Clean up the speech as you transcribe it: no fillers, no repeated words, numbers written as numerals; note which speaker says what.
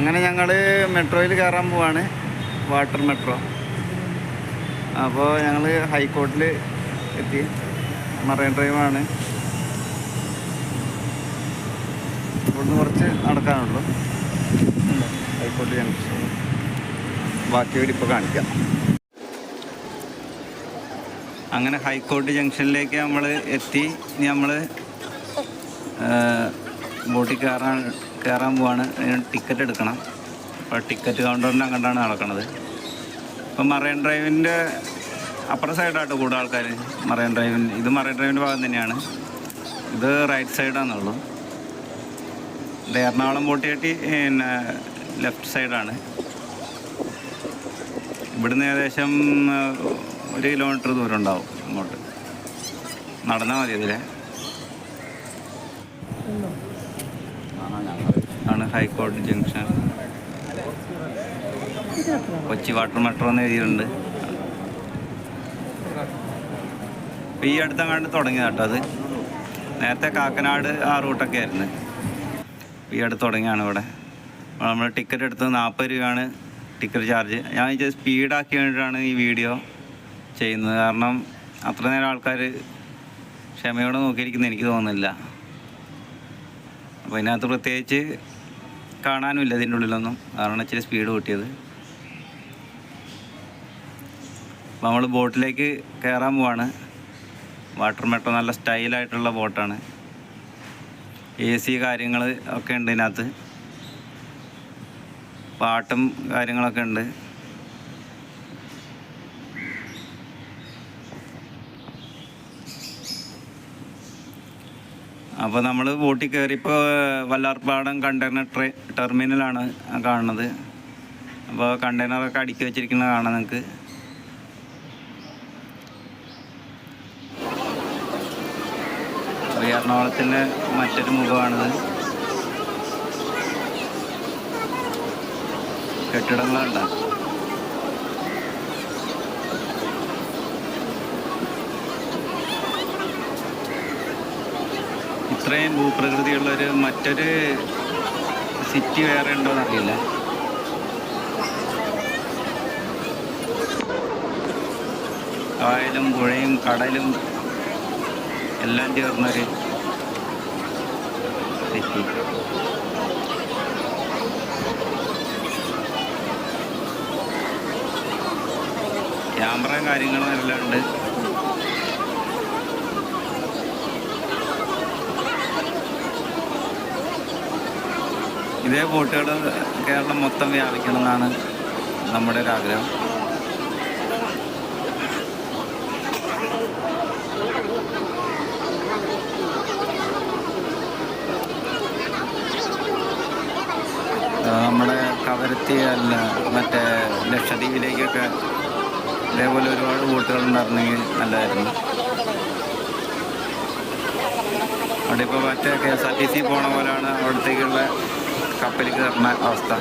Speaker 1: അങ്ങനെ ഞങ്ങൾ മെട്രോയിൽ കയറാൻ പോവാണ്, വാട്ടർ മെട്രോ. അപ്പോൾ ഞങ്ങൾ ഹൈക്കോർട്ടിൽ എത്തി. മറൈൻ ഡ്രൈവാണ്. ഇവിടുന്ന് കുറച്ച് നടക്കാനുള്ളൂ ഹൈക്കോർട്ട് ജംഗ്ഷൻ. ബാക്കി വീട് ഇപ്പോൾ കാണിക്കാം. അങ്ങനെ ഹൈക്കോർട്ട് ജംഗ്ഷനിലേക്ക് നമ്മൾ എത്തി. ഇനി നമ്മൾ ബോട്ടിൽ കയറാൻ പോവാണ്. ടിക്കറ്റ് എടുക്കണം. അപ്പോൾ ടിക്കറ്റ് കൗണ്ടറിൻ്റെ അങ്ങോട്ടാണ് നടക്കുന്നത്. ഇപ്പം മറൈൻ ഡ്രൈവിൻ്റെ അപ്പുറ സൈഡാട്ടോ കൂടുതൽ ആൾക്കാർ. മറൈൻ ഡ്രൈവിൻ്റെ ഭാഗം തന്നെയാണ്. ഇത് റൈറ്റ് സൈഡാണെന്നുള്ളൂ. ഇത് എറണാകുളം ബോട്ടിയെട്ടി പിന്നെ ലെഫ്റ്റ് സൈഡാണ്. ഇവിടുന്ന് ഏകദേശം 1 കിലോമീറ്റർ ദൂരം ഉണ്ടാവും അങ്ങോട്ട്. നടന്നാൽ മതി. അതിലെ ആണ് ഹൈക്കോടതി ജംഗ്ഷൻ. കൊച്ചി വാട്ടർ മെട്രോ എന്ന് എഴുതിയിട്ടുണ്ട്. ഇപ്പം ഈ അടുത്തങ്ങാണ്ട് തുടങ്ങിയതാട്ടോ അത്. നേരത്തെ കാക്കനാട് ആ റൂട്ടൊക്കെ ആയിരുന്നു. ഈ അടുത്ത് തുടങ്ങിയാണ് ഇവിടെ. നമ്മൾ ടിക്കറ്റ് എടുത്തത് 40 രൂപയാണ് ടിക്കറ്റ് ചാർജ്. ഞാൻ സ്പീഡാക്കി വേണ്ടിയിട്ടാണ് ഈ വീഡിയോ ചെയ്യുന്നത്. കാരണം അത്ര നേരം ആൾക്കാർ ക്ഷമയോടെ നോക്കിയിരിക്കുന്നത് എനിക്ക് തോന്നുന്നില്ല. അപ്പോൾ ഇതിനകത്ത് പ്രത്യേകിച്ച് കാണാനുമില്ല ഇതിൻ്റെ ഉള്ളിലൊന്നും. കാരണം ഇച്ചിരി സ്പീഡ് കൂട്ടിയത്. അപ്പോൾ നമ്മൾ ബോട്ടിലേക്ക് കയറാൻ പോവാണ്. വാട്ടർ മെട്രോ നല്ല സ്റ്റൈലായിട്ടുള്ള ബോട്ടാണ്. AC കാര്യങ്ങൾ ഒക്കെ ഉണ്ട് ഇതിനകത്ത്. പാട്ടും കാര്യങ്ങളൊക്കെ ഉണ്ട്. അപ്പോൾ നമ്മൾ ബോട്ടിൽ കയറിയപ്പോൾ വല്ലാർപാടം കണ്ടെയ്നർ ടെർമിനലാണ് കാണുന്നത്. അപ്പോൾ കണ്ടെയ്നറൊക്കെ അടുക്കി വെച്ചിരിക്കുന്നത് കാണാം നിങ്ങൾക്ക്. എറണാകുളത്തിൻ്റെ മറ്റൊരു മുഖമാണിത്. കെട്ടിടങ്ങളുണ്ട്. ഇത്രയും ഭൂപ്രകൃതിയുള്ളൊരു മറ്റൊരു സിറ്റി വേറെ ഉണ്ടോയെന്ന് അറിയില്ല. കായലും പുഴയും കടലും എല്ലാം ചേർന്നൊരു സിറ്റി. ക്യാമറയും കാര്യങ്ങളും എല്ലാം ഉണ്ട്. ഇതേ ബോട്ടുകൾ കേരളം മൊത്തം വ്യാപിക്കണം എന്നാണ് നമ്മുടെ ഒരു ആഗ്രഹം. നമ്മുടെ കവരത്തി അല്ല മറ്റേ ലക്ഷദ്വീപിലേക്കൊക്കെ ഇതേപോലെ ഒരുപാട് ബോട്ടുകൾ ഉണ്ടായിരുന്നെങ്കിൽ നല്ലതായിരുന്നു. അവിടെ ഇപ്പോൾ മറ്റേ KSRTC പോണ പോലെയാണ് അവിടത്തേക്കുള്ള കപ്പലിൽ കയറുന്ന അവസ്ഥ.